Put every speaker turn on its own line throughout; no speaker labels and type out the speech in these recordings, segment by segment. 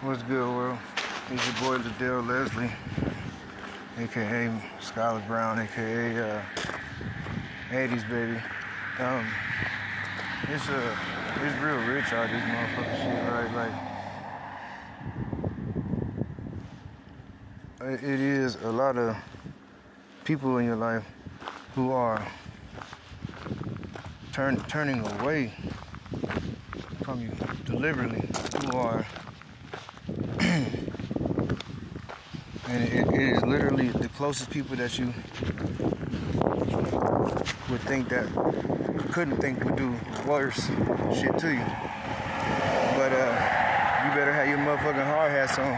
What's good, world? It's your boy Liddell Leslie, aka Skylar Brown, aka 80s baby. It's real rich out this motherfucking shit, right? Like, it is a lot of people in your life who are turning away from you deliberately, who are and it is literally the closest people that you would think that couldn't think would do worse shit to you. But you better have your motherfucking hard hats on,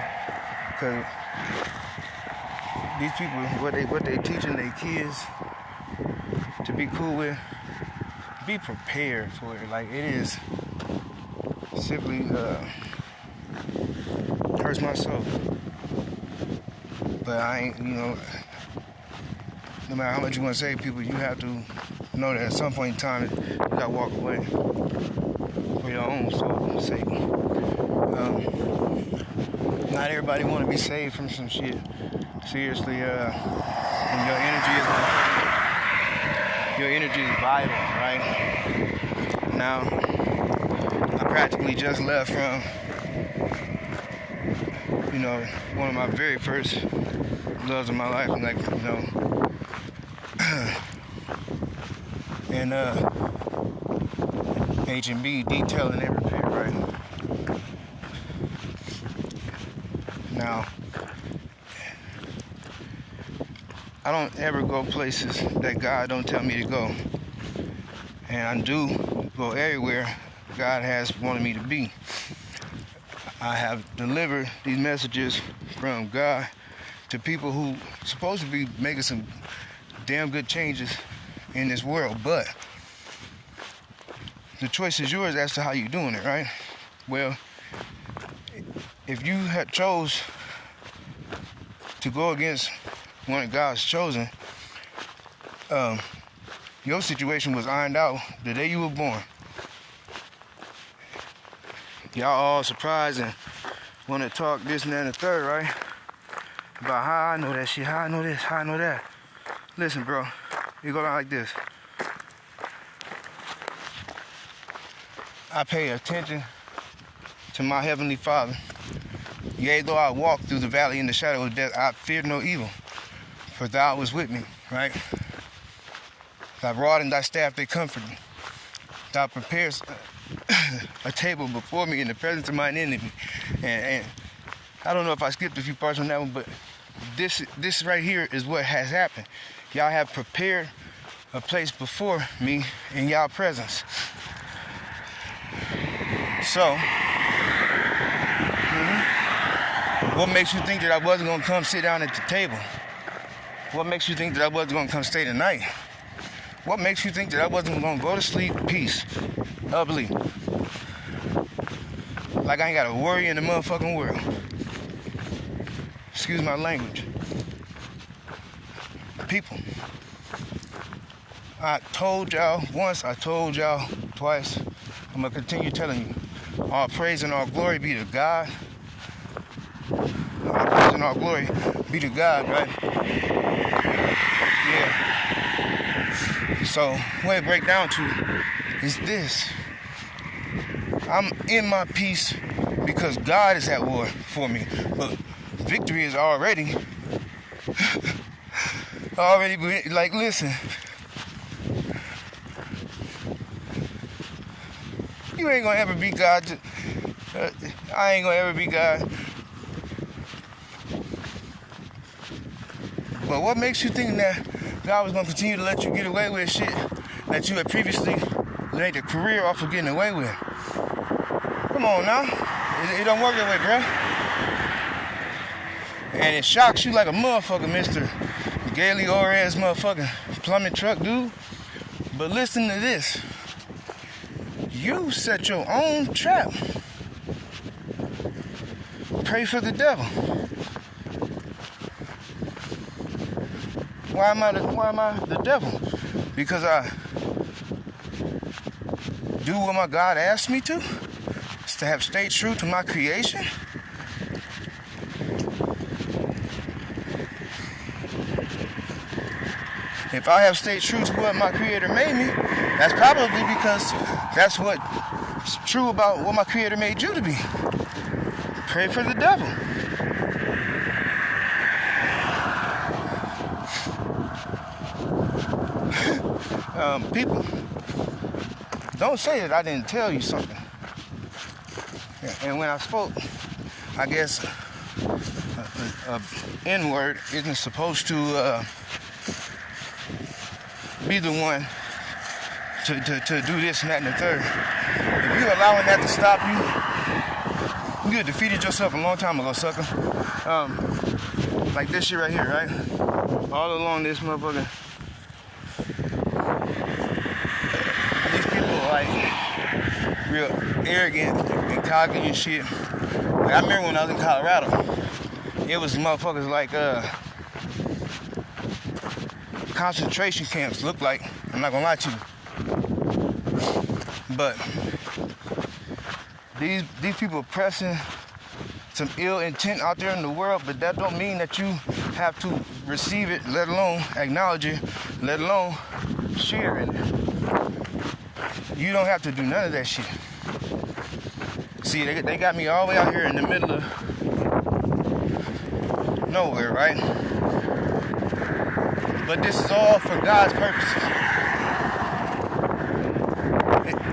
cause these people, what they teaching their kids to be cool with, be prepared for it. Like, it is simply hurts my soul. But I ain't, no matter how much you want to say, people, you have to know that at some point in time, you gotta walk away for your own soul's sake. Not everybody want to be saved from some shit. Seriously, and your energy is vital, right? Now, I practically just left from, one of my very first loves of my life, and H&B detailing and repair, right? Now, I don't ever go places that God don't tell me to go, and I do go everywhere God has wanted me to be. I have delivered these messages from God to people who supposed to be making some damn good changes in this world, but the choice is yours as to how you're doing it, right? Well, if you had chose to go against one of God's chosen, your situation was ironed out the day you were born. Y'all all surprised and want to talk this and that and the third, right? About how I know that shit, how I know this, how I know that. Listen, bro, it go down like this. I pay attention to my Heavenly Father. Yea, though I walk through the valley in the shadow of death, I fear no evil, for thou was with me, right? Thy rod and thy staff, they comfort me. Thou preparest a table before me in the presence of mine enemy. And I don't know if I skipped a few parts on that one, but this right here is what has happened. Y'all have prepared a place before me in y'all presence. So, what makes you think that I wasn't going to come sit down at the table? What makes you think that I wasn't going to come stay the night? What makes you think that I wasn't going to go to sleep peace, ugly? Like I ain't got to worry in the motherfucking world. Excuse my language. People, I told y'all once, I told y'all twice, I'm going to continue telling you. All praise and all glory be to God. All praise and all glory be to God, right? Yeah. So, what it breaks down to is this. I'm in my peace because God is at war for me. But victory is already, like, listen. You ain't gonna ever be God. I ain't gonna ever be God. But what makes you think that God was gonna continue to let you get away with shit that you had previously made a career off of getting away with? Come on now. It don't work that way, bro. And it shocks you like a motherfucker, Mr. Gaily Orez motherfucking plumbing truck dude. But listen to this. You set your own trap. Pray for the devil. Why am I the devil? Because I do what my God asked me to? Is to have stayed true to my creation? If I have stayed true to what my Creator made me, that's probably because that's what's true about what my Creator made you to be. Pray for the devil. People, don't say that I didn't tell you something. And when I spoke, I guess N-word isn't supposed to be the one to do this and that and the third. If you're allowing that to stop you, you have defeated yourself a long time ago, sucker. Like this shit right here, right? All along this motherfucker. These people are like real arrogant and cocky and shit. Like, I remember when I was in Colorado, it was motherfuckers like concentration camps look like. I'm not gonna lie to you. But these people are pressing some ill intent out there in the world, but that don't mean that you have to receive it, let alone acknowledge it, let alone share it. You don't have to do none of that shit. See, they got me all the way out here in the middle of nowhere, right? But this is all for God's purposes.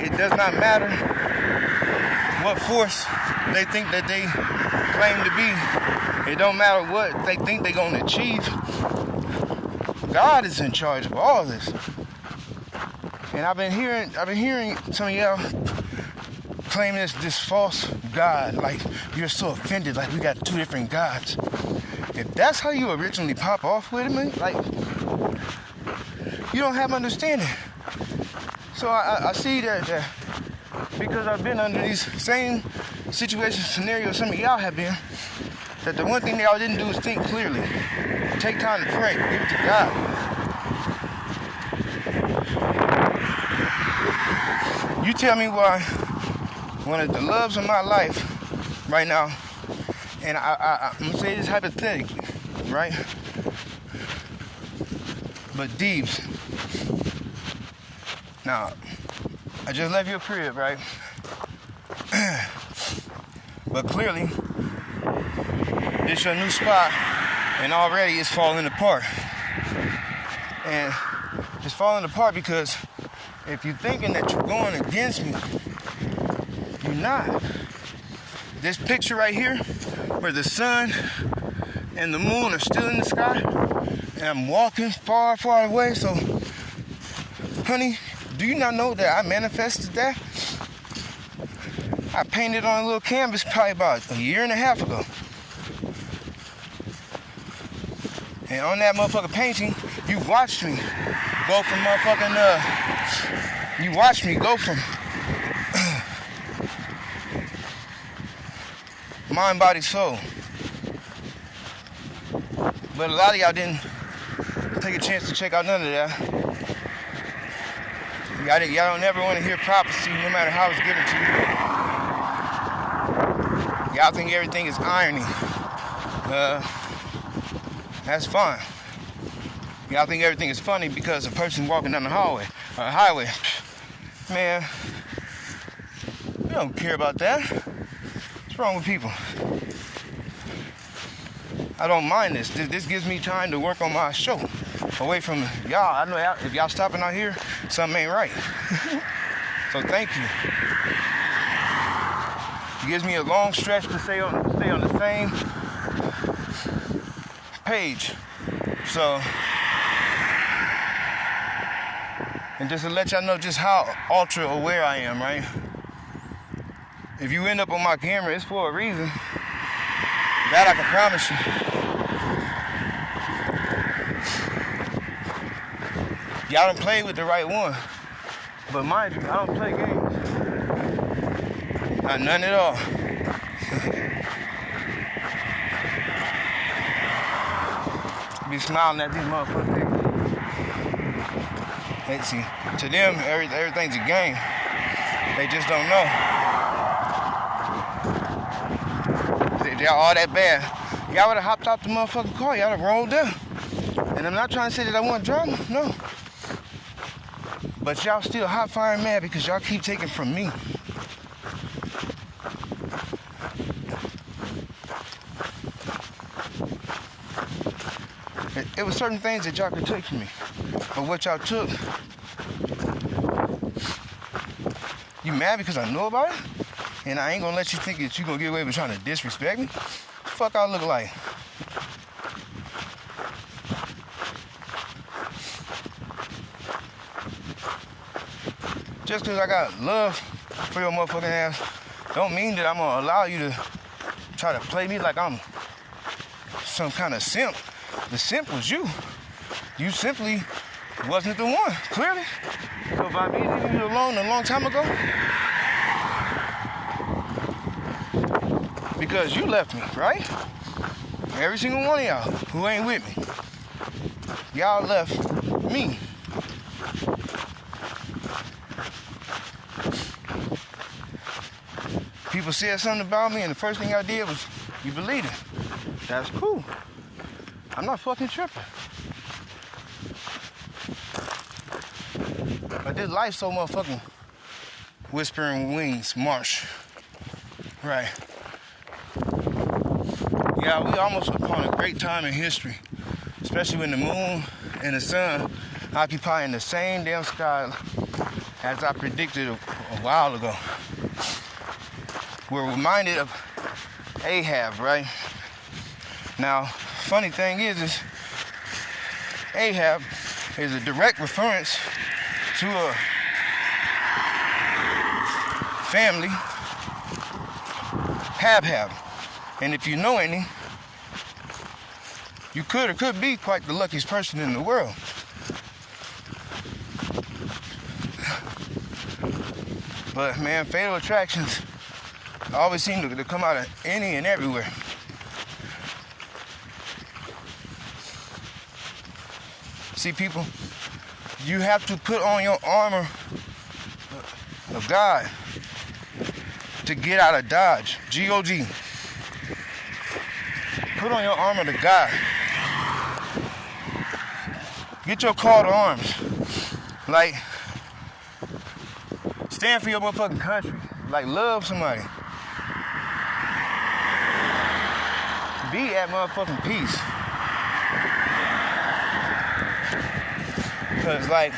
It does not matter what force they think that they claim to be. It don't matter what they think they're going to achieve. God is in charge of all this. And I've been hearing some of y'all claiming this false God, like you're so offended, like we got two different gods. If that's how you originally pop off with me, like, you don't have understanding. So I see that because I've been under these same situations, scenarios some of y'all have been, that the one thing y'all didn't do is think clearly. Take time to pray, give it to God. You tell me why one of the loves of my life right now, and I'm going to say this hypothetically, right? But Deebs, now, I just left your crib, right? But clearly, this your new spot, and already it's falling apart. And it's falling apart because if you're thinking that you're going against me, you're not. This picture right here, where the sun and the moon are still in the sky, and I'm walking far, far away, so, honey, do you not know that I manifested that? I painted on a little canvas probably about a year and a half ago. And on that motherfucking painting, you watched me go from you watched me go from mind, body, soul. But a lot of y'all didn't take a chance to check out none of that. Y'all don't ever want to hear prophecy, no matter how it's given to you. Y'all think everything is irony. That's fine. Y'all think everything is funny because a person walking down the hallway or a highway. Man, we don't care about that. What's wrong with people? I don't mind this. This gives me time to work on my show. Away from y'all. I know if y'all stopping out here, something ain't right. So thank you. It gives me a long stretch to stay on the same page. So, and just to let y'all know just how ultra aware I am, right? If you end up on my camera, it's for a reason. That I can promise you. Y'all done played with the right one. But mind you, I don't play games. Not none at all. Be smiling at these motherfuckers. Let's see. To them, everything's a game. They just don't know. They're all that bad. Y'all would have hopped out the motherfucking car. Y'all would have rolled up. And I'm not trying to say that I want drama, no. But y'all still hot fire mad because y'all keep taking from me. It was certain things that y'all could take from me. But what y'all took, you mad because I know about it? And I ain't gonna let you think that you gonna get away with trying to disrespect me? Fuck I look like. Just cause I got love for your motherfucking ass, don't mean that I'm gonna allow you to try to play me like I'm some kind of simp. The simp was you. You simply wasn't the one, clearly. So by me leaving you alone a long time ago, because you left me, right? Every single one of y'all who ain't with me, y'all left me. People said something about me and the first thing I did was, you believe it. That's cool. I'm not fucking tripping. But this life so motherfucking whispering wings, marsh. Right. Yeah, we almost upon a great time in history, especially when the moon and the sun occupying the same damn sky as I predicted a while ago. We're reminded of Ahab, right? Now, funny thing is Ahab is a direct reference to a family, Hab. And if you know any, you could or could be quite the luckiest person in the world. But man, fatal attractions always seem to come out of any and everywhere. See, people, you have to put on your armor of God to get out of Dodge. G-O-D. Put on your armor to God. Get your call to arms. Like, stand for your motherfucking country. Like, love somebody. Be at motherfucking peace. Because, like,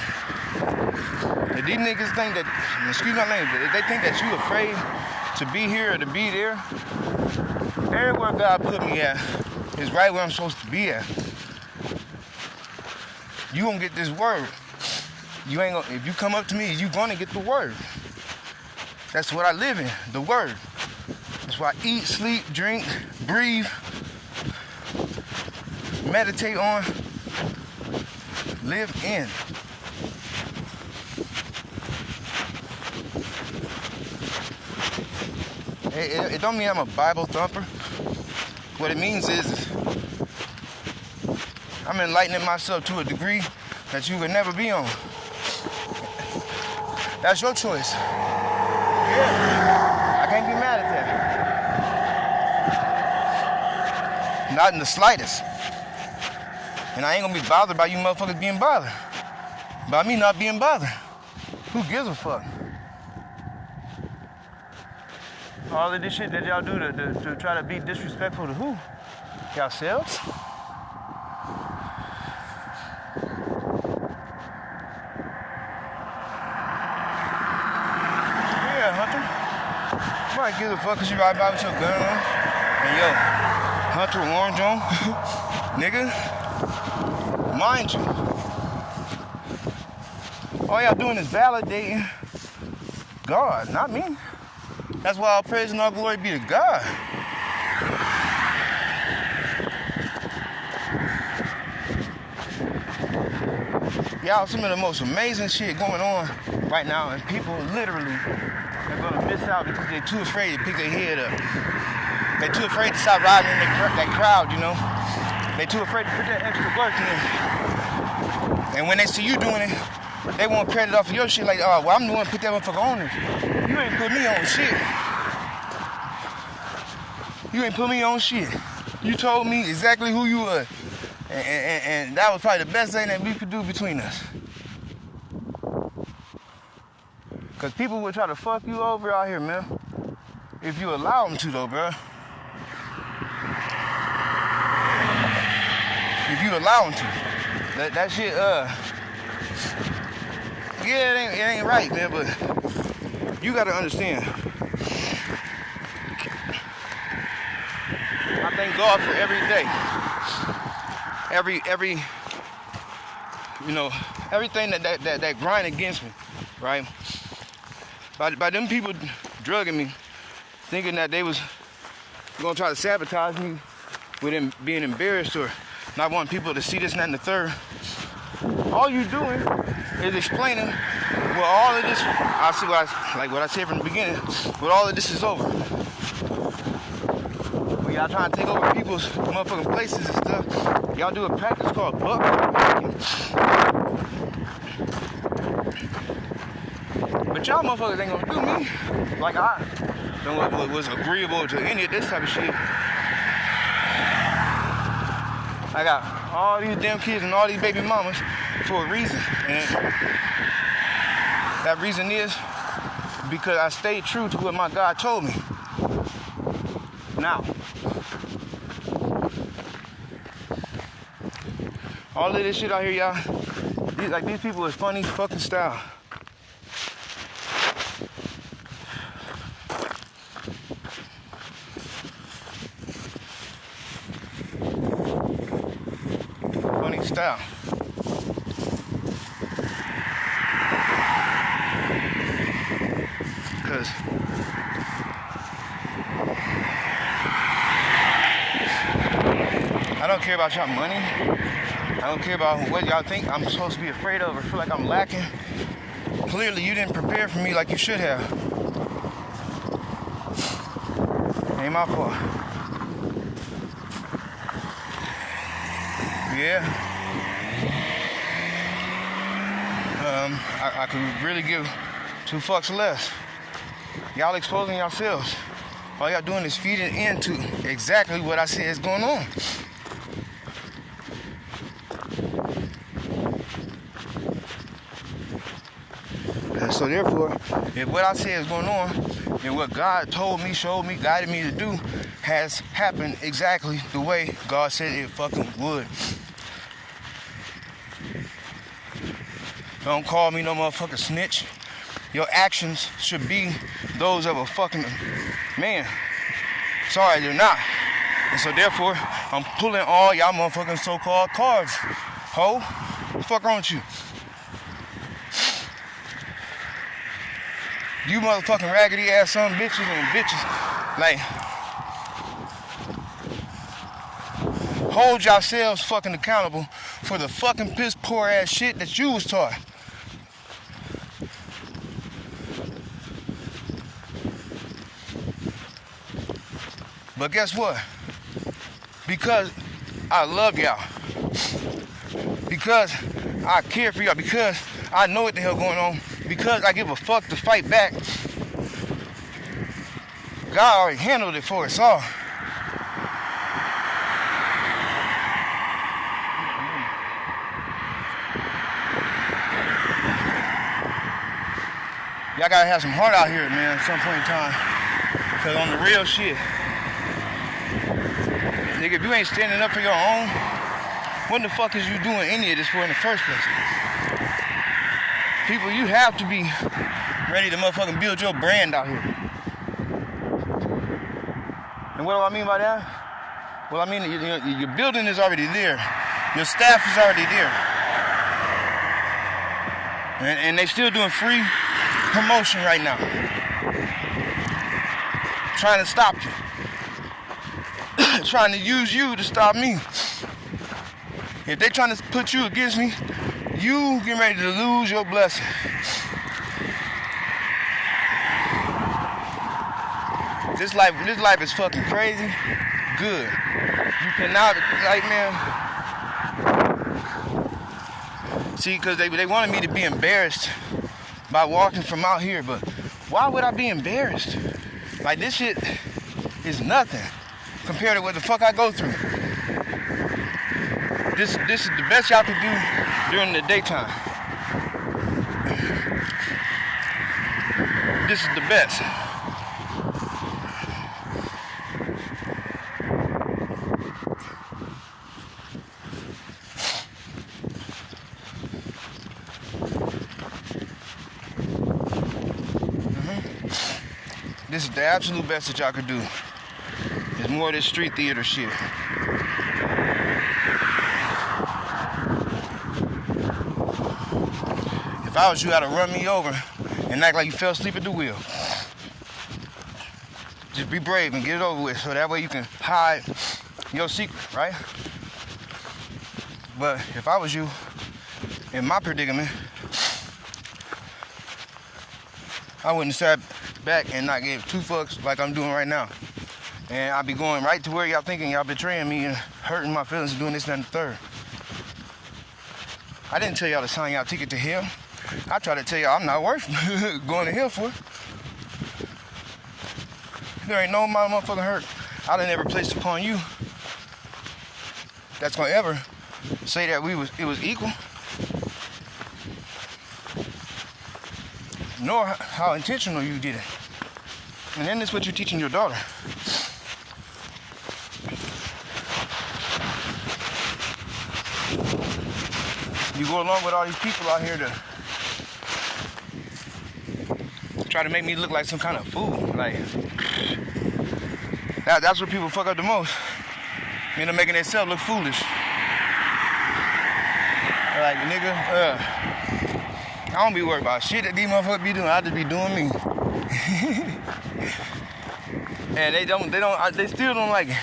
if these niggas think that, excuse my language, but if they think that you afraid to be here or to be there, everywhere God put me at is right where I'm supposed to be at. You gonna get this word. You ain't gonna, if you come up to me, you gonna get the word. That's what I live in, the word. That's why I eat, sleep, drink, breathe, meditate on, live in. It don't mean I'm a Bible thumper. What it means is I'm enlightening myself to a degree that you would never be on. That's your choice. Yeah. I can't be mad at that. Not in the slightest. And I ain't gonna be bothered by you motherfuckers being bothered. By me not being bothered. Who gives a fuck? All of this shit that y'all do to try to be disrespectful to who? Yourselves? Yeah, Hunter. Nobody gives a fuck because you ride by with your gun on. And yo, Hunter orange on. Nigga. Mind you. All y'all doing is validating God, not me. That's why all praise and all glory be to God. Y'all, some of the most amazing shit going on right now, and people literally are gonna miss out because they're too afraid to pick their head up. They're too afraid to stop riding in that crowd, you know. They're too afraid to put that extra work in. And when they see you doing it, they want credit off of your shit like, oh, well, I'm the one to put that motherfucker on this. You ain't put me on shit. You ain't put me on shit. You told me exactly who you were. And that was probably the best thing that we could do between us. Because people will try to fuck you over out here, man. If you allow them to, though, bro. If you allow them to. That shit, yeah, it ain't right, man, but you gotta understand. I thank God for every day. Every you know, everything that grind against me, right? By them people drugging me, thinking that they was gonna try to sabotage me with them being embarrassed or not wanting people to see this, and that, and the third. All you doing is explaining well all of this, I see what I said from the beginning, but all of this is over. When y'all trying to take over people's motherfucking places and stuff, y'all do a practice called buck hacking. But y'all motherfuckers ain't gonna do me like I was agreeable to any of this type of shit. I got all these damn kids and all these baby mamas for a reason. And that reason is because I stayed true to what my God told me. Now, all of this shit out here, y'all, these people is funny fucking style. Funny style. Because I don't care about y'all money. I don't care about what y'all think I'm supposed to be afraid of or feel like I'm lacking. Clearly, you didn't prepare for me like you should have. Ain't my fault. Yeah. I could really give 2 fucks less. Y'all exposing yourselves. All y'all doing is feeding into exactly what I said is going on. And so therefore, if what I say is going on and what God told me, showed me, guided me to do has happened exactly the way God said it fucking would. Don't call me no motherfucking snitch. Your actions should be those of a fucking man. Sorry, they're not. And so therefore, I'm pulling all y'all motherfucking so-called cards. Ho, what the fuck wrong with you? You motherfucking raggedy ass son bitches and bitches, like, hold yourselves fucking accountable for the fucking piss poor ass shit that you was taught. But guess what? Because I love y'all, because I care for y'all, because I know what the hell going on, because I give a fuck to fight back, God already handled it for us all. Y'all gotta have some heart out here, man, at some point in time. Because on the real shit, nigga, if you ain't standing up for your own, what the fuck is you doing any of this for in the first place? People, you have to be ready to motherfucking build your brand out here. And what do I mean by that? Well, I mean, your building is already there. Your staff is already there. And they still doing free promotion right now. Trying to stop you. Trying to use you to stop me. If they trying to put you against me, you getting ready to lose your blessing. This life is fucking crazy. Good. You cannot, like, man. See, because they wanted me to be embarrassed by walking from out here, but why would I be embarrassed? Like, this shit is nothing compared to what the fuck I go through. This is the best y'all can do during the daytime. This is the best. This is the absolute best that y'all could do. It's more of this street theater shit. If I was you, I'd run me over and act like you fell asleep at the wheel. Just be brave and get it over with, so that way you can hide your secret, right? But if I was you, in my predicament, I wouldn't sat back and not give two fucks like I'm doing right now. And I'd be going right to where y'all thinking y'all betraying me and hurting my feelings and doing this, that, and the third. I didn't tell y'all to sign y'all ticket to hell. I tried to tell y'all I'm not worth going to hell for it. There ain't no motherfucking hurt I done ever placed upon you that's gonna ever say that it was equal. Nor how intentional you did it. And then that's what you're teaching your daughter. You go along with all these people out here to try to make me look like some kind of fool. Like, that's what people fuck up the most. You know, making themselves look foolish. Like, nigga, I don't be worried about shit that these motherfuckers be doing. I just be doing me. And they still don't like it.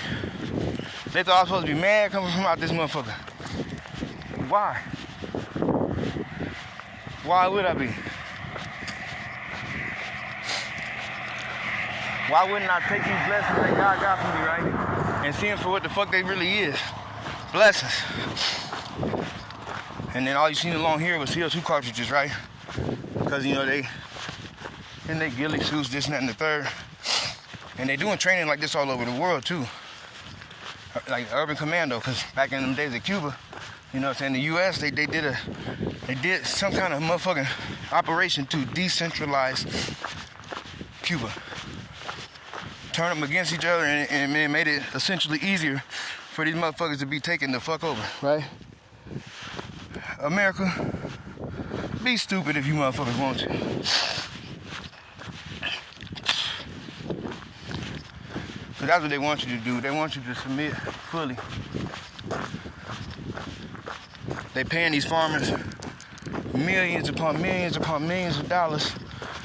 They thought I was supposed to be mad coming from out this motherfucker. Why? Why would I be? Why wouldn't I take these blessings that God got for me, right? And see them for what the fuck they really is. Blessings. And then all you seen along here was CO2 cartridges, right? Because, you know, they in their ghillie suits, this and that and the third. And they doing training like this all over the world, too. Like urban commando, because back in them days of Cuba, you know what I'm saying, the U.S., they did some kind of motherfucking operation to decentralize Cuba. Turn them against each other, and it made it essentially easier for these motherfuckers to be taken the fuck over, right? America, be stupid if you motherfuckers want to. So that's what they want you to do. They want you to submit fully. They paying these farmers millions upon millions upon millions of dollars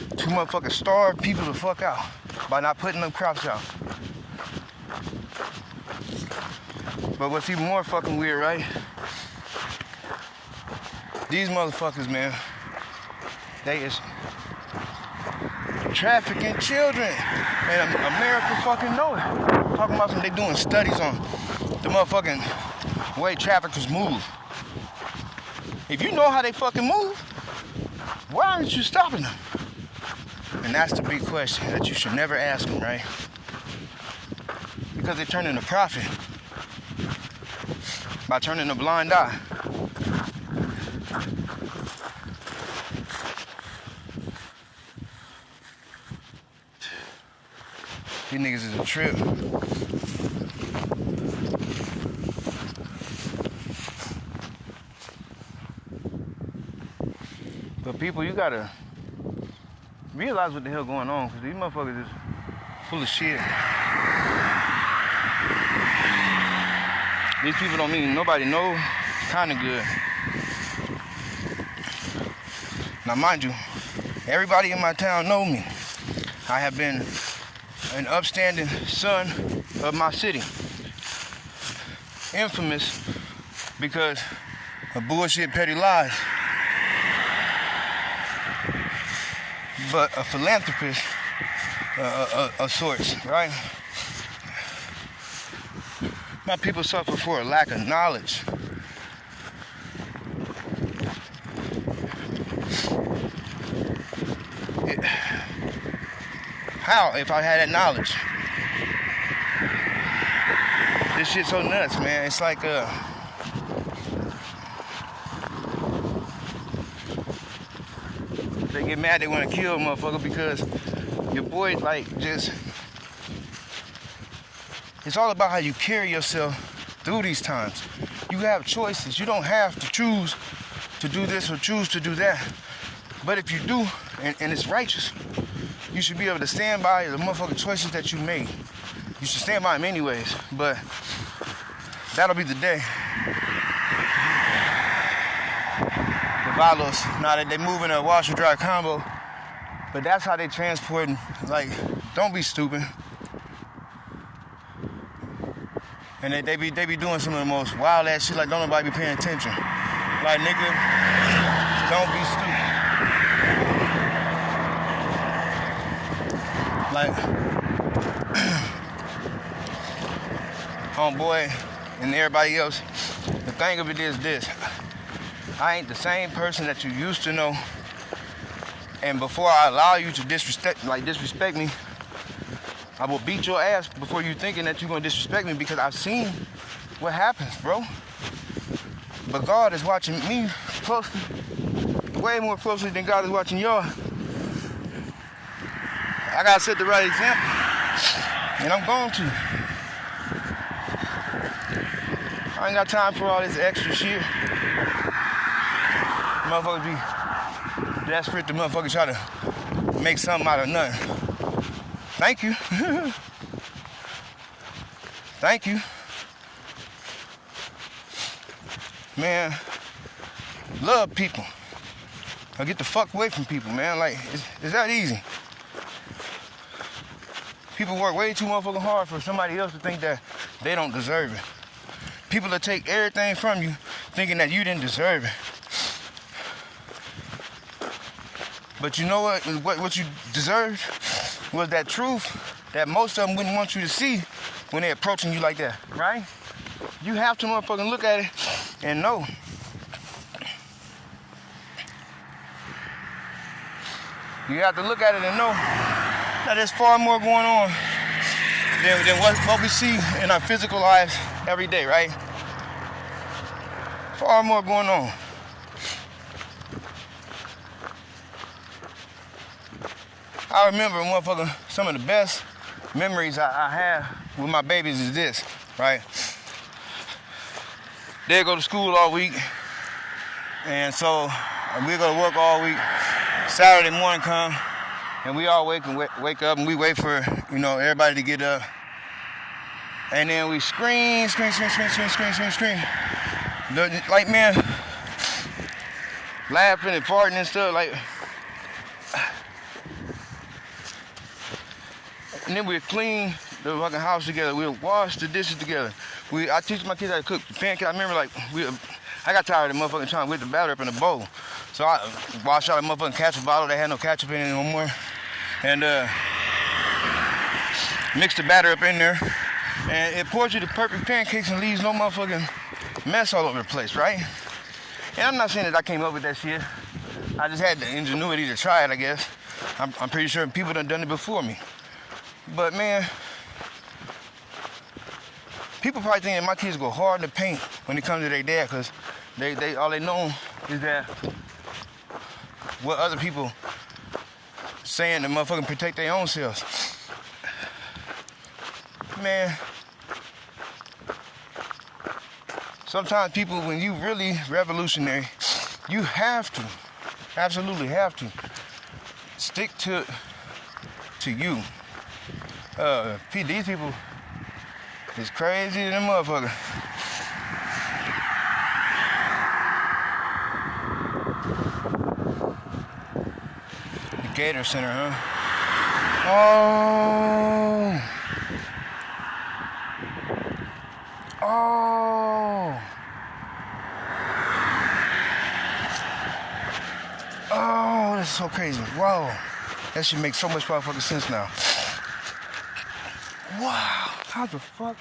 to motherfucking starve people the fuck out by not putting them crops out. But what's even more fucking weird, right? These motherfuckers, man, they is trafficking children. And America fucking know it. Talking about they doing studies on the motherfucking way traffickers move. If you know how they fucking move, why aren't you stopping them? And that's the big question that you should never ask them, right? Because they're turning a profit by turning a blind eye. These niggas is a trip. But people, you gotta realize what the hell going on, because these motherfuckers is full of shit. These people don't mean nobody no kind of good. Now mind you, everybody in my town know me. I have been an upstanding son of my city. Infamous because of bullshit, petty lies. But a philanthropist of sorts, right? My people suffer for a lack of knowledge. How, if I had that knowledge? This shit's so nuts, man. It's like, they get mad, they want to kill a motherfucker because your boy, like, just... It's all about how you carry yourself through these times. You have choices. You don't have to choose to do this or choose to do that. But if you do, and it's righteous, you should be able to stand by the motherfucking choices that you made. You should stand by them anyways, but that'll be the day. The Valos, now that they move in a wash and dry combo, but that's how they transporting. Like, don't be stupid. And they be doing some of the most wild ass shit, like don't nobody be paying attention. Like, nigga, don't be stupid. Like, homeboy and everybody else, the thing of it is this. I ain't the same person that you used to know. And before I allow you to disrespect me, I will beat your ass before you thinking that you're gonna disrespect me, because I've seen what happens, bro. But God is watching me closely, way more closely than God is watching y'all. I gotta set the right example, and I'm going to. I ain't got time for all this extra shit. Motherfuckers be desperate to motherfuckers try to make something out of nothing. Thank you. Thank you. Man, love people. Or get the fuck away from people, man. Like, it's that easy. People work way too motherfucking hard for somebody else to think that they don't deserve it. People that take everything from you thinking that you didn't deserve it. But you know what you deserved was that truth that most of them wouldn't want you to see when they're approaching you like that, right? You have to motherfucking look at it and know. You have to look at it and know that there's far more going on than what we see in our physical lives every day, right? Far more going on. I remember, motherfucker, some of the best memories I have with my babies is this, right? They go to school all week, and so we go to work all week. Saturday morning come, and we all wake up, and we wait for, everybody to get up. And then we scream. Like, man, laughing and farting and stuff, like. And then we'll clean the fucking house together. We'll wash the dishes together. I teach my kids how to cook pancakes. I remember, like, I got tired of the motherfucking trying to whip the batter up in a bowl. So I washed out a motherfucking ketchup bottle. They had no ketchup in it no more. And mixed the batter up in there. And it pours you the perfect pancakes and leaves no motherfucking mess all over the place, right? And I'm not saying that I came up with that shit. I just had the ingenuity to try it, I guess. I'm pretty sure people done it before me. But, man, people probably think that my kids go hard in the paint when it comes to their dad, because they all they know is that what other people saying to motherfucking protect their own selves. Man, sometimes people, when you really revolutionary, you have to, absolutely have to, stick to you. These people is crazy than a motherfucker. The Gator Center, huh? Oh, that's so crazy. Whoa. That shit makes so much motherfucking sense now. Wow, how the fuck?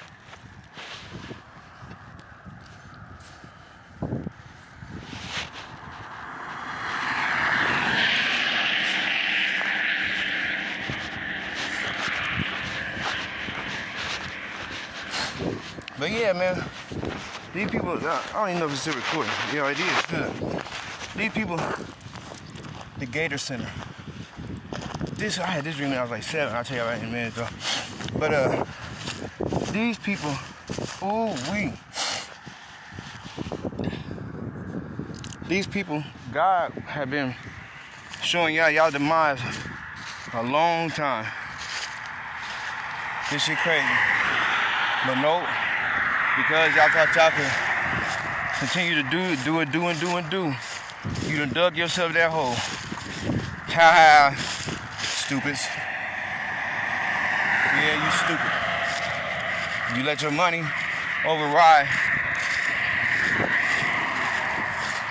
But yeah, man, these people, I don't even know if it's still recording. Yeah, it is. These people, the Gator Center. I had this dream when I was like 7. I'll tell you about it in a minute though. But these people, these people, God have been showing y'all demise a long time. This shit crazy. But no, because y'all thought y'all could continue to do. You done dug yourself that hole. Ha, stupids. Yeah, you stupid. You let your money override.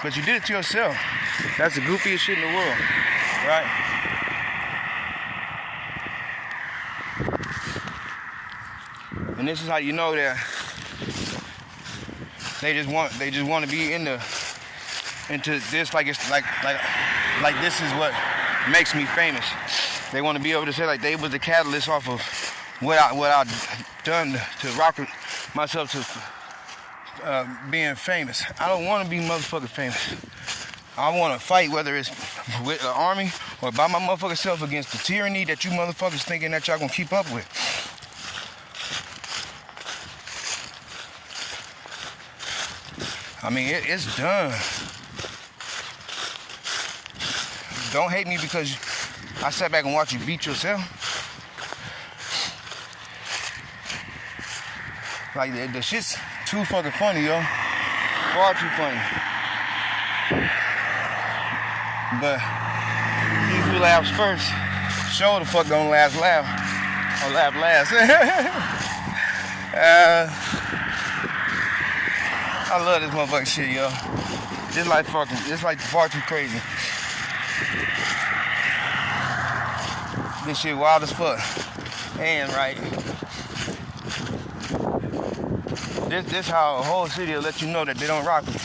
But you did it to yourself. That's the goofiest shit in the world, right? And this is how you know that they just want to be into this, like it's like this is what makes me famous. They want to be able to say like they was the catalyst off of what I done to rock myself to being famous. I don't want to be motherfucking famous. I want to fight, whether it's with the army or by my motherfucking self, against the tyranny that you motherfuckers thinking that y'all gonna keep up with. I mean, it's done. Don't hate me because I sat back and watched you beat yourself. Like, the shit's too fucking funny, yo. Far too funny. But these who laughs first, show the fuck don't laugh loud. Or laugh last. I love this motherfucking shit, yo. This like far too crazy. This shit wild as fuck. And right. This how a whole city will let you know that they don't rock with you.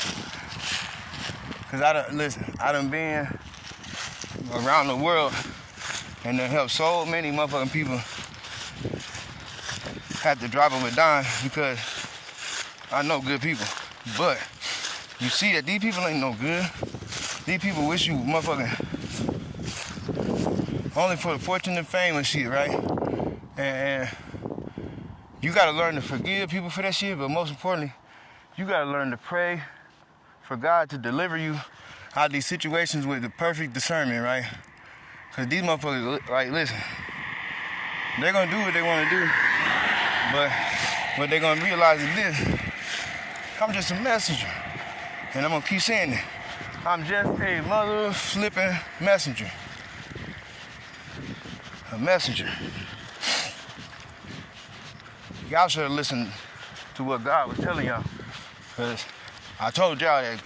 Cause I done been around the world and done helped so many motherfucking people have to drop them a dime because I know good people. But you see that these people ain't no good. These people wish you motherfucking only for the fortune and fame and shit, right? And you gotta learn to forgive people for that shit, but most importantly, you gotta learn to pray for God to deliver you out of these situations with the perfect discernment, right? Cause these motherfuckers, like, listen, they're gonna do what they wanna do, but what they're gonna realize is this: I'm just a messenger, and I'm gonna keep saying it. I'm just a mother flipping messenger. A messenger. Y'all should have listened to what God was telling y'all. Because I told y'all that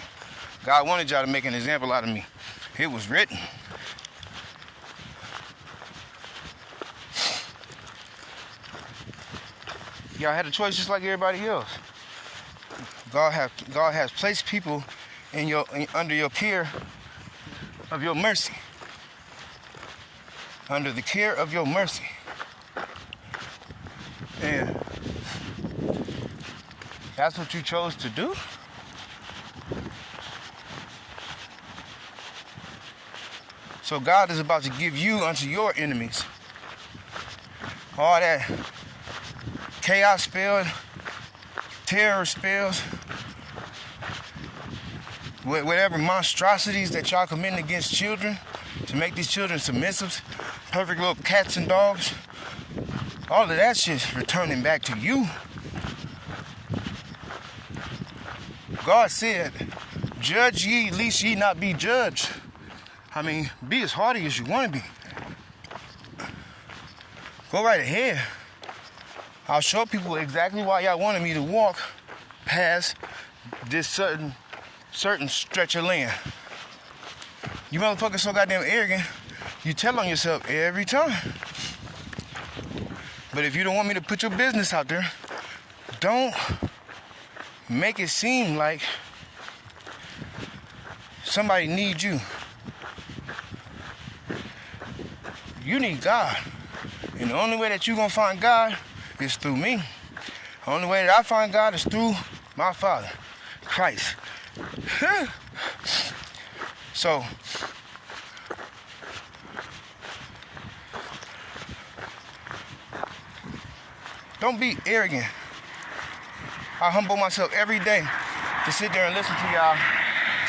God wanted y'all to make an example out of me. It was written. Y'all had a choice just like everybody else. God has placed people under your care of your mercy. Under the care of your mercy. And that's what you chose to do? So God is about to give you unto your enemies. All that chaos spell, terror spells, whatever monstrosities that y'all committing against children to make these children submissive, perfect little cats and dogs, all of that shit's returning back to you. God said, judge ye, lest ye not be judged. I mean, be as hardy as you want to be. Go right ahead. I'll show people exactly why y'all wanted me to walk past this certain stretch of land. You motherfuckers so goddamn arrogant, you tell on yourself every time. But if you don't want me to put your business out there, don't make it seem like somebody needs you. You need God. And the only way that you're going to find God is through me. The only way that I find God is through my Father, Christ. So, Don't be arrogant. I humble myself every day to sit there and listen to y'all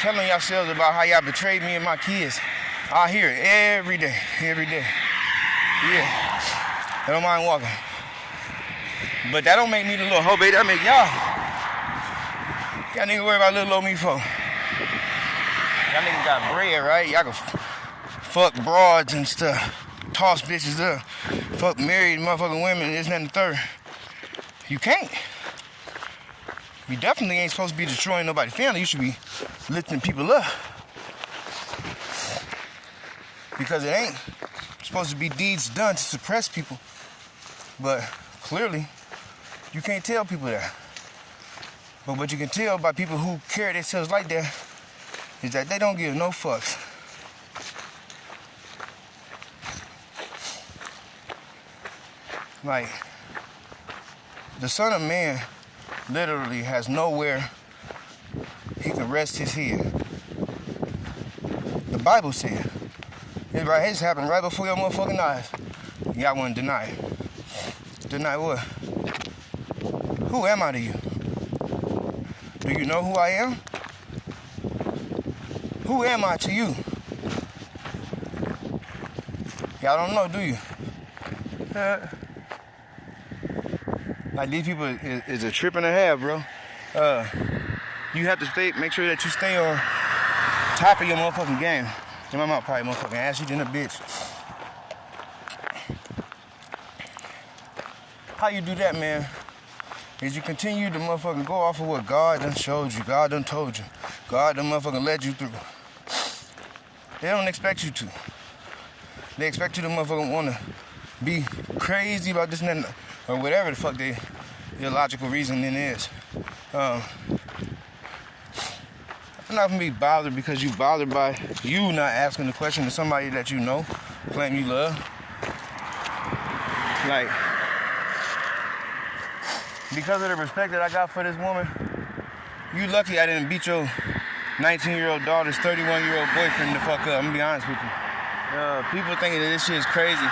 telling yourselves about how y'all betrayed me and my kids. I hear it every day. Yeah. I don't mind walking. But that don't make me the little hoe, baby. That make y'all. Y'all niggas worry about little old me for. Y'all niggas got bread, right? Y'all can fuck broads and stuff. Toss bitches up. Fuck married motherfucking women, this and that and the third. You can't. You definitely ain't supposed to be destroying nobody's family. You should be lifting people up. Because it ain't supposed to be deeds done to suppress people. But clearly, you can't tell people that. But what you can tell by people who carry themselves like that is that they don't give no fucks. Like, the Son of Man literally has nowhere he can rest his head. The Bible said, it's happened right before your motherfucking eyes. Y'all want to deny it. Deny what? Who am I to you? Do you know who I am? Who am I to you? Y'all don't know, do you? Like, these people is a trip and a half, bro. You have to make sure that you stay on top of your motherfucking game. And my mouth probably motherfucking ass you than a bitch. How you do that, man, is you continue to motherfucking go off of what God done showed you, God done told you, God done motherfucking led you through. They don't expect you to. They expect you to motherfucking want to be crazy about this and that, or whatever the fuck their logical reasoning is. I'm not gonna be bothered because you bothered by you not asking the question to somebody that you know, claim you love. Like, because of the respect that I got for this woman, you lucky I didn't beat your 19-year-old daughter's 31-year-old boyfriend the fuck up. I'm gonna be honest with you. People thinking that this shit is crazy.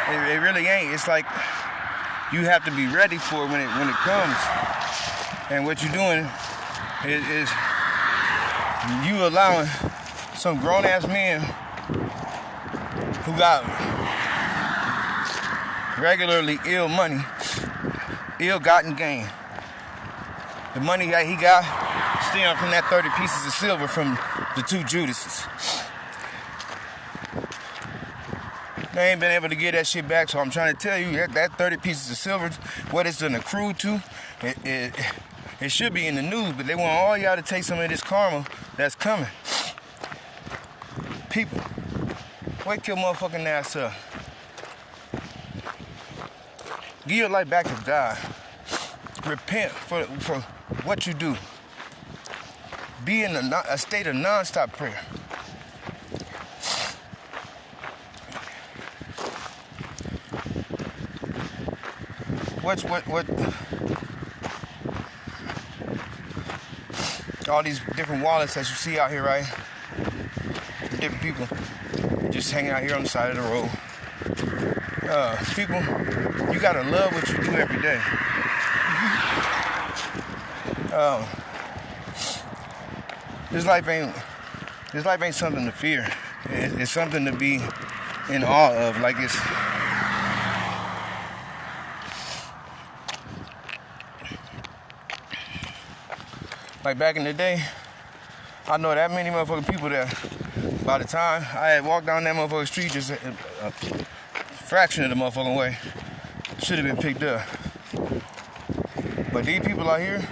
It really ain't. It's like you have to be ready for it when it comes. And what you're doing is you allowing some grown-ass men who got regularly ill-gotten gain. The money that he got stemmed from that 30 pieces of silver from the two Judases. They ain't been able to get that shit back, so I'm trying to tell you that 30 pieces of silver, what it's done accrued to, it should be in the news, but they want all y'all to take some of this karma that's coming. People, wake your motherfucking ass up. Give your life back to God. Repent for what you do. Be in a state of non-stop prayer. What all these different wallets that you see out here, right? Different people just hanging out here on the side of the road. People, you gotta love what you do every day. This life ain't something to fear. It's something to be in awe of. Like, it's like back in the day, I know that many motherfucking people that by the time I had walked down that motherfucking street just a fraction of the motherfucking way, should have been picked up. But these people out here,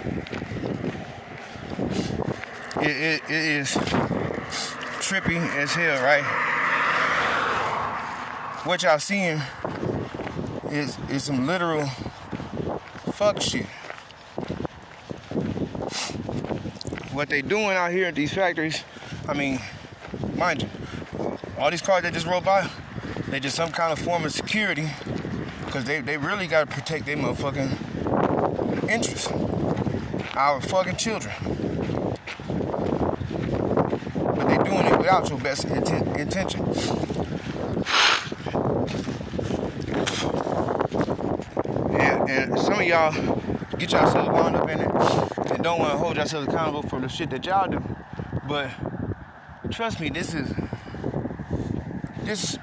it is trippy as hell, right? What y'all seeing is some literal fuck shit. What they doing out here at these factories, I mean, mind you, all these cars that just roll by, they just some kind of form of security, because they really got to protect their motherfucking interests, our fucking children. But they doing it without your best intention. And some some of y'all get yourselves wound up in it and don't want to hold yourselves accountable for the shit that y'all do. But trust me, this is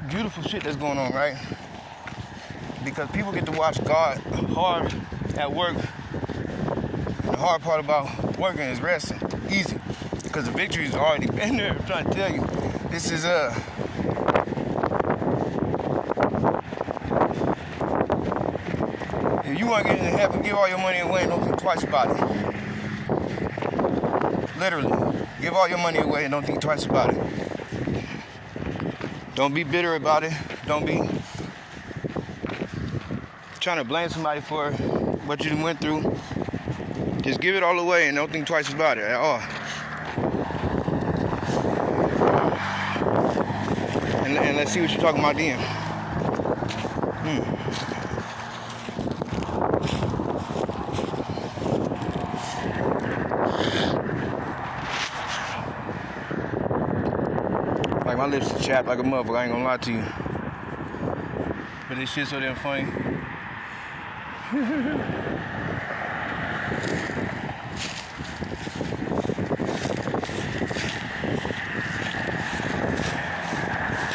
beautiful shit that's going on, right? Because people get to watch God hard at work. The hard part about working is resting. Easy. Because the victory's already been there. I'm trying to tell you. This is if you want to get into heaven, give all your money away and don't think twice about it. Literally. Give all your money away and don't think twice about it. Don't be bitter about it. Don't be trying to blame somebody for what you went through. Just give it all away and don't think twice about it at all. And let's see what you're talking about then. Like my lips are chapped like a motherfucker, I ain't gonna lie to you. But this shit's so damn funny.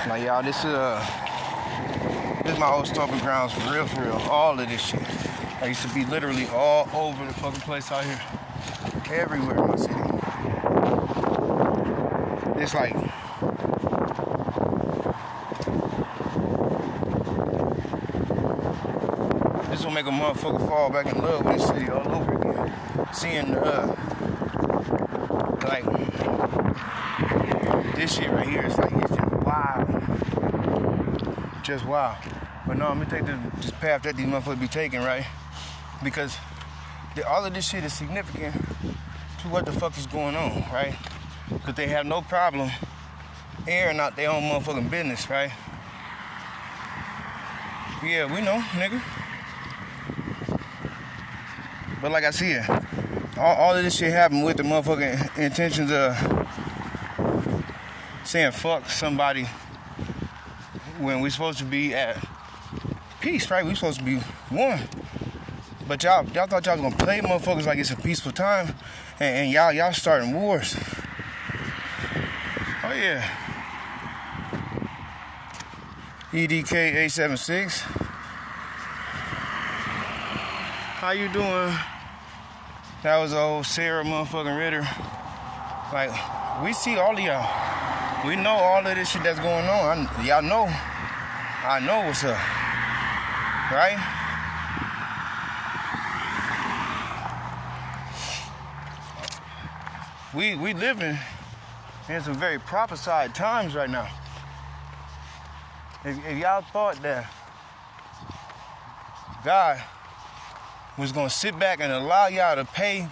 Like y'all, this is my old stomping grounds for real, for real. All of this shit. I used to be literally all over the fucking place out here. Everywhere in my city. It's like this will make a motherfucker fall back in love with this city all over again. Seeing like this shit right here, it's like it's just wild. Just wild. But no, I'm gonna take this path that these motherfuckers be taking, right? Because all of this shit is significant to what the fuck is going on, right? Because they have no problem airing out their own motherfucking business, right? Yeah, we know, nigga. But like I said, all of this shit happened with the motherfucking intentions of saying fuck somebody when we supposed to be at peace, right? We supposed to be one. But y'all thought y'all was gonna play motherfuckers like it's a peaceful time, and y'all starting wars. Oh yeah. EDK 876. How you doing? That was old Sarah motherfucking Ritter. Like, we see all of y'all. We know all of this shit that's going on. Y'all know. I know what's up. Right? We living in some very prophesied times right now. If y'all thought that God was gonna sit back and allow y'all to pay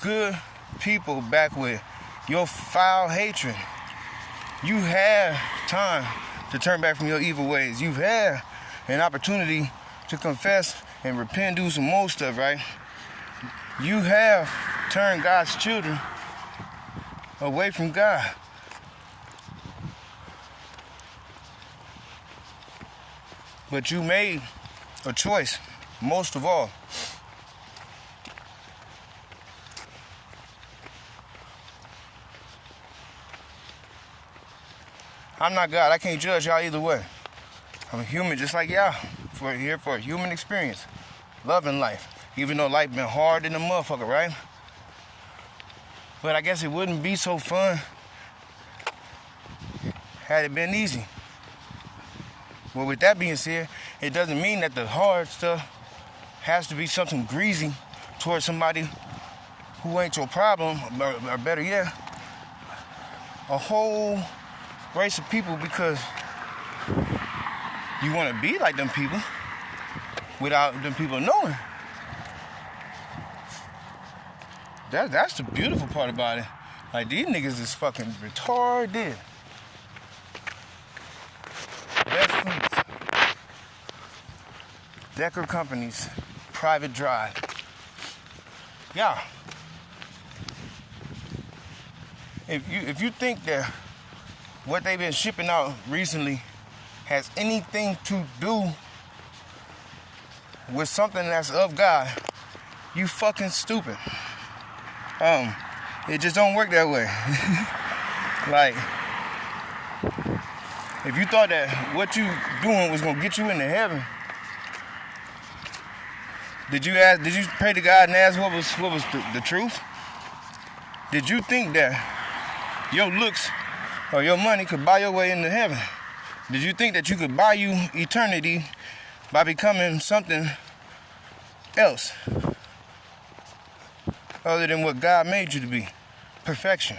good people back with your foul hatred, you have time to turn back from your evil ways. You've had an opportunity to confess and repent, do some more stuff, right? You have turned God's children away from God. But you made a choice, most of all. I'm not God. I can't judge y'all either way. I'm a human just like y'all. We're here for a human experience. Loving life. Even though life been hard in the motherfucker, right? But I guess it wouldn't be so fun had it been easy. Well, with that being said, it doesn't mean that the hard stuff has to be something greasy towards somebody who ain't your problem, or better yet, a whole race of people, because you want to be like them people without them people knowing. That's the beautiful part about it. Like, these niggas is fucking retarded. Best Foods. Decker Companies. Private Drive. Yeah. If you think that what they've been shipping out recently has anything to do with something that's of God, you fucking stupid. It just don't work that way. Like, if you thought that what you doing was gonna get you into heaven, did you pray to God and ask what was the truth? Did you think that your looks or your money could buy your way into heaven? Did you think that you could buy you eternity by becoming something else other than what God made you to be? Perfection.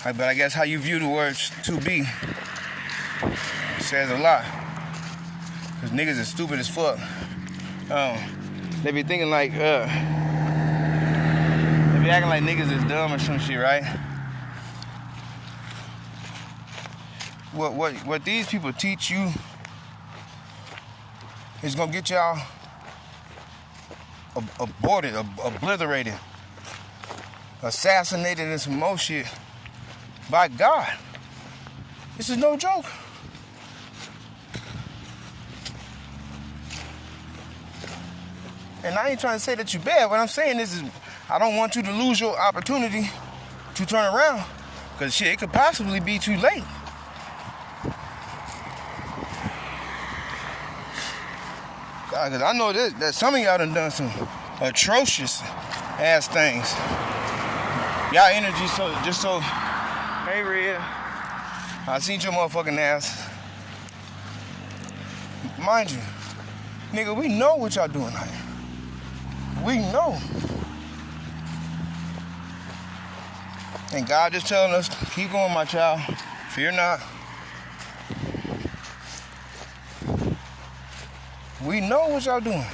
But I guess how you view the words to be says a lot. Cause niggas is stupid as fuck. They be thinking like, they be acting like niggas is dumb or some shit, right? What these people teach you is gonna get y'all aborted, obliterated, assassinated, and some more shit by God. This is no joke. And I ain't trying to say that you bad. What I'm saying is I don't want you to lose your opportunity to turn around. Because shit, it could possibly be too late. Because I know that some of y'all done some atrocious ass things. Y'all energy just so, hey Red, I seen your motherfucking ass. Mind you, nigga, we know what y'all doing out here. We know. And God just telling us, keep going, my child. Fear not. We know what y'all doing.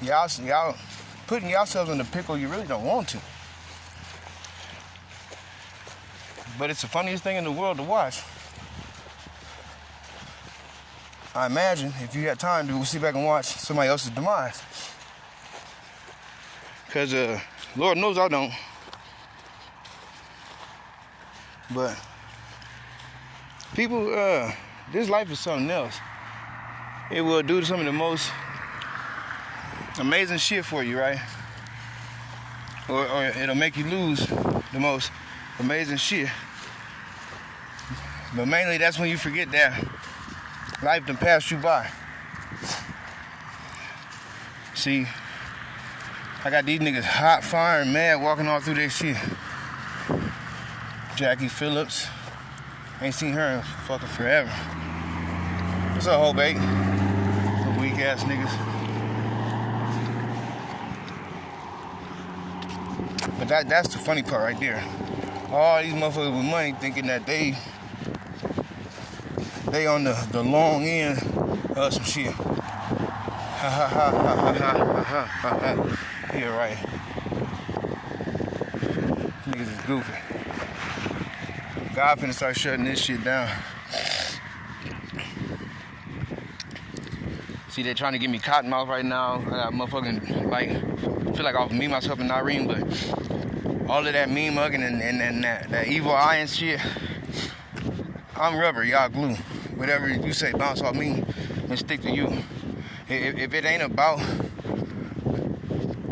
Y'all putting yourselves in the pickle you really don't want to. But it's the funniest thing in the world to watch. I imagine if you had time to sit back and watch somebody else's demise. Because Lord knows I don't. But people, this life is something else. It will do some of the most amazing shit for you, right? Or it'll make you lose the most amazing shit. But mainly that's when you forget that life done passed you by. See, I got these niggas hot, fire, and mad walking all through this shit. Jackie Phillips. Ain't seen her in fucking forever. What's up, hoe bait? Some weak ass niggas. But that's the funny part right there. All these motherfuckers with money thinking that they on the long end of some shit. Ha ha ha ha ha ha ha ha ha. Yeah, right. Niggas is goofy. God finna start shutting this shit down. See, they trying to give me cotton mouth right now. I got motherfucking, like, feel like off me, myself, and Irene, but all of that mean mugging and that evil eye and shit, I'm rubber, y'all glue. Whatever you say bounce off me and stick to you. If it ain't about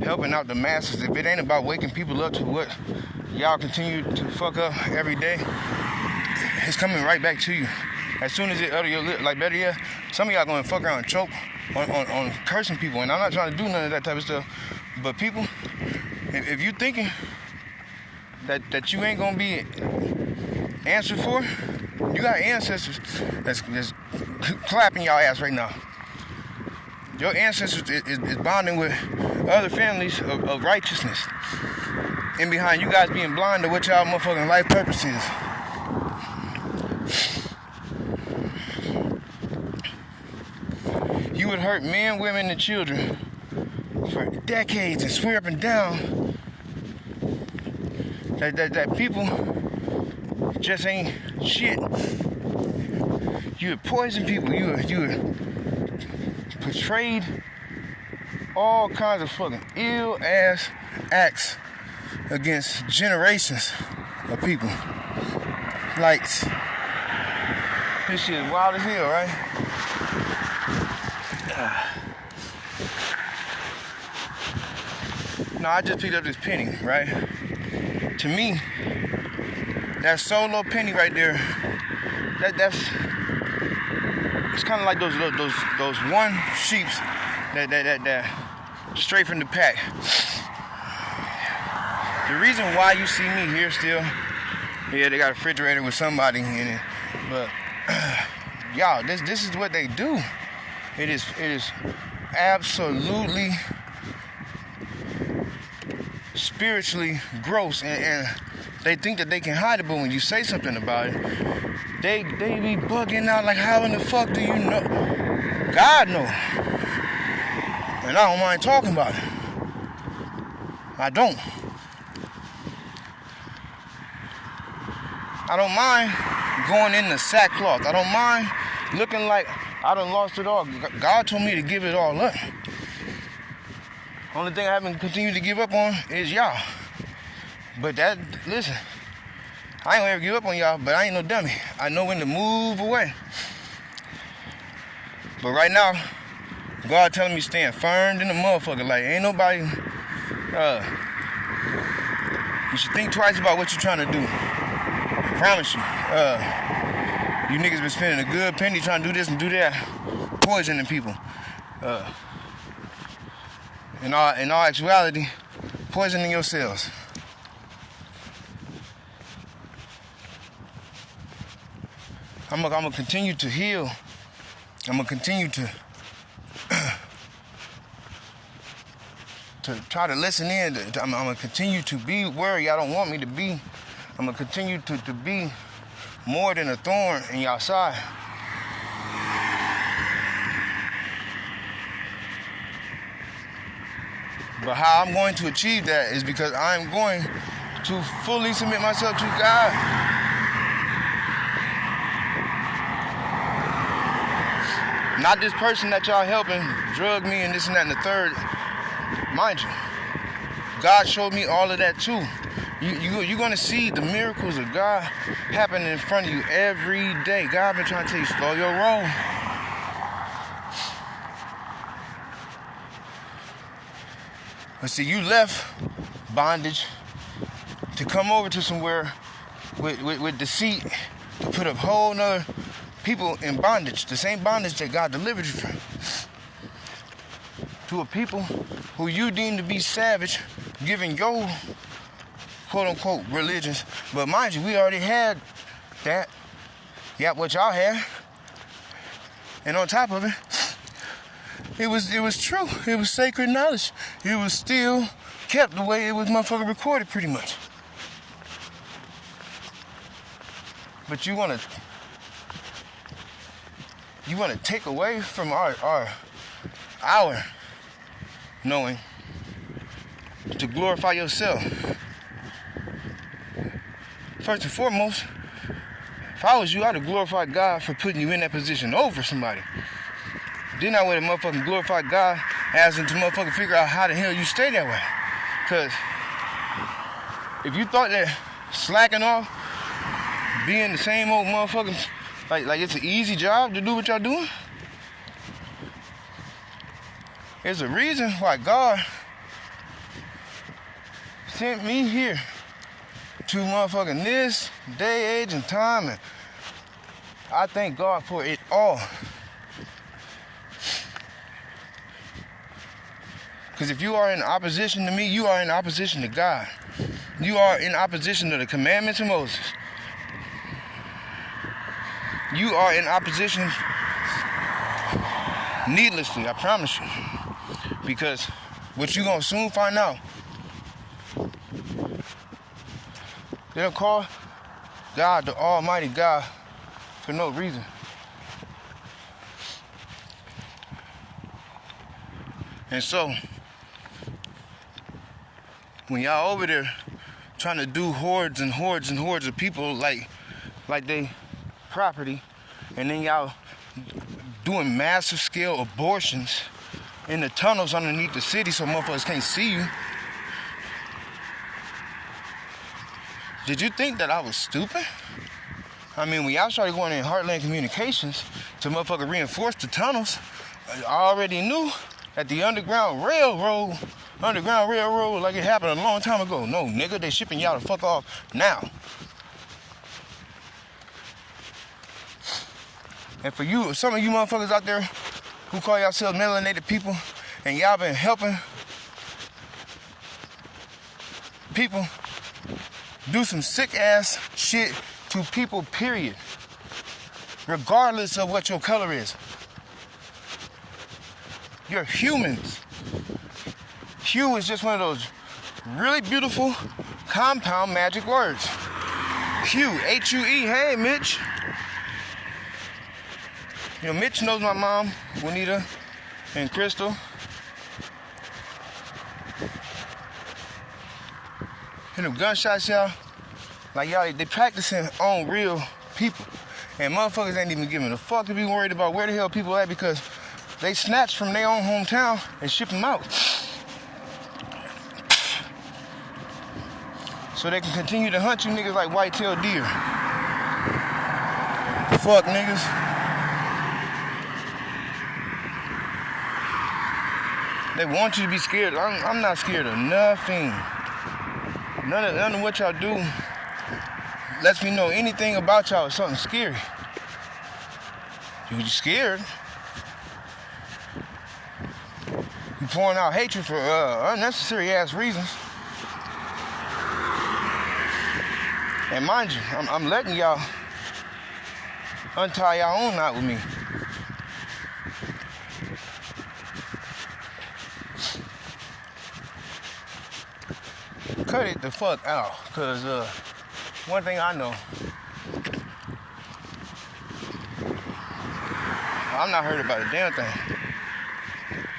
helping out the masses, if it ain't about waking people up to what y'all continue to fuck up every day, it's coming right back to you. As soon as it utter your lip, like better yet, some of y'all gonna fuck around and choke on cursing people. And I'm not trying to do none of that type of stuff. But people, if you thinking that you ain't gonna be answered for, you got ancestors that's clapping y'all ass right now. Your ancestors is bonding with other families of righteousness. And behind you guys being blind to what y'all motherfucking life purpose is. You would hurt men, women, and children for decades and swear up and down that people just ain't shit. You would poison people. You would portrayed all kinds of fucking ill ass acts against generations of people. Like, this shit is wild as hell, right? No, I just picked up this penny, right? To me, that solo penny right there, that's it's kind of like those one sheeps that straight from the pack. The reason why you see me here still, yeah, they got a refrigerator with somebody in it, but y'all, this is what they do. It is absolutely spiritually gross, and they think that they can hide it, but when you say something about it, they be bugging out like, how in the fuck do you know? God knows. And I don't mind talking about it. I don't mind going in the sackcloth. I don't mind looking like I done lost it all. God told me to give it all up. Only thing I haven't continued to give up on is y'all. But listen, I ain't gonna ever give up on y'all, but I ain't no dummy. I know when to move away. But right now, God telling me stand firm in the motherfucker. Like, ain't nobody, you should think twice about what you're trying to do. I promise you. You niggas been spending a good penny trying to do this and do that, poisoning people. In all actuality, poisoning yourselves. I'm gonna continue to heal. I'm gonna continue to try to listen in. I'm gonna continue to be where y'all don't want me to be. I'm gonna continue to be more than a thorn in y'all side. But how I'm going to achieve that is because I'm going to fully submit myself to God. Not this person that y'all helping drug me and this and that and the third. Mind you, God showed me all of that too. You're going to see the miracles of God happening in front of you every day. God been trying to tell you, slow your roll. But see, you left bondage to come over to somewhere with deceit to put up whole nother people in bondage, the same bondage that God delivered you from. To a people who you deem to be savage, giving your quote-unquote religions. But mind you, we already had that. Yeah, what y'all had. And on top of it, it was true. It was sacred knowledge. It was still kept the way it was motherfucking recorded pretty much. But you wanna take away from our knowing to glorify yourself. First and foremost, if I was you, I'd have glorified God for putting you in that position over somebody. Then I would have motherfucking glorified God asking to motherfucking figure out how the hell you stay that way. Because if you thought that slacking off, being the same old motherfucking, like it's an easy job to do what y'all doing, there's a reason why God sent me here to motherfucking this day, age, and time, and I thank God for it all. Because if you are in opposition to me, you are in opposition to God. You are in opposition to the commandments of Moses. You are in opposition needlessly, I promise you. Because what you gonna soon find out, they'll call God the Almighty God for no reason. And so, when y'all over there trying to do hordes and hordes and hordes of people like they property, and then y'all doing massive scale abortions in the tunnels underneath the city so motherfuckers can't see you. Did you think that I was stupid? I mean, when y'all started going in Heartland Communications to motherfucker reinforce the tunnels, I already knew that the Underground Railroad, like it happened a long time ago. No, nigga, they shipping y'all the fuck off now. And for you, some of you motherfuckers out there who call yourselves melanated people, and y'all been helping people do some sick ass shit to people, period. Regardless of what your color is. You're humans. Hue is just one of those really beautiful compound magic words. Hue, H-U-E, hey Mitch. You know, Mitch knows my mom, Juanita, and Crystal. And them gunshots, y'all, like y'all, they practicing on real people. And motherfuckers ain't even giving a fuck to be worried about where the hell people at, because they snatched from their own hometown and ship them out. So they can continue to hunt you niggas like white-tailed deer. Fuck niggas. They want you to be scared. I'm not scared of nothing. None of what y'all do lets me know anything about y'all is something scary. You're scared. You're pouring out hatred for unnecessary ass reasons. And mind you, I'm letting y'all untie y'all own knot with me. Cut it the fuck out, cause one thing I know, I'm not hurt about a damn thing.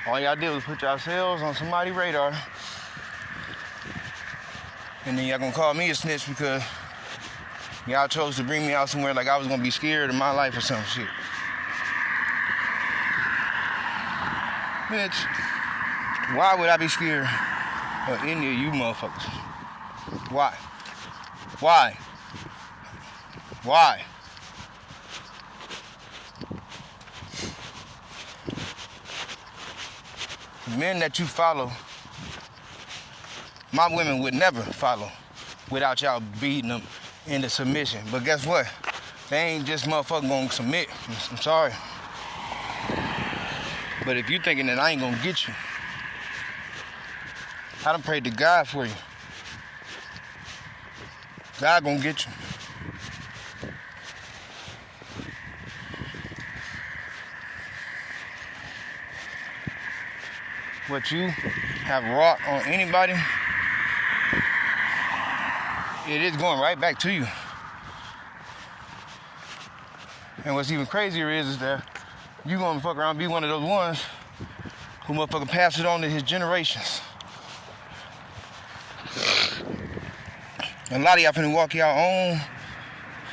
All y'all did was put yourselves on somebody's radar, and then y'all gonna call me a snitch because y'all chose to bring me out somewhere like I was gonna be scared of my life or some shit. Bitch, why would I be scared of any of you motherfuckers? Why? Why? Why? The men that you follow, my women would never follow without y'all beating them into submission. But guess what? They ain't just motherfucking gonna submit. I'm sorry. But if you thinking that I ain't gonna get you, I done prayed to God for you. God gonna get you. What you have wrought on anybody, it is going right back to you. And what's even crazier is that you gonna fuck around and be one of those ones who motherfucker pass it on to his generations. And a lot of y'all finna walk your own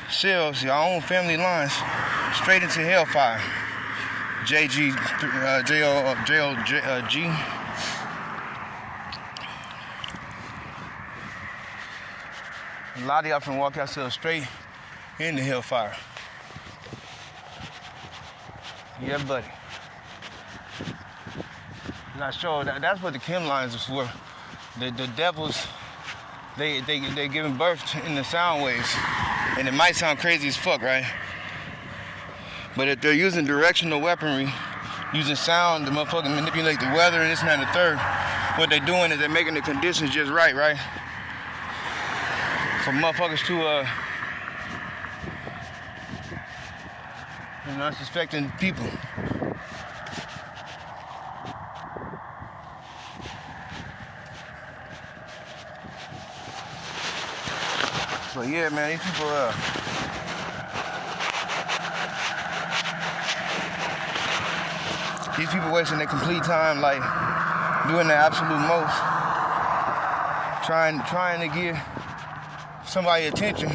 selves, your own family lines, straight into hellfire. J-O-G. A lot of y'all finna walk yourselves straight into hellfire. Yeah, buddy. Not sure. That's what the chem lines is for. The devils, they giving birth in the sound waves. And it might sound crazy as fuck, right? But if they're using directional weaponry, using sound to motherfucking manipulate the weather and this, and that, and the third, what they're doing is they're making the conditions just right? For motherfuckers to, unsuspecting people. But yeah, man, these people, wasting their complete time, like, doing the absolute most, trying to give somebody attention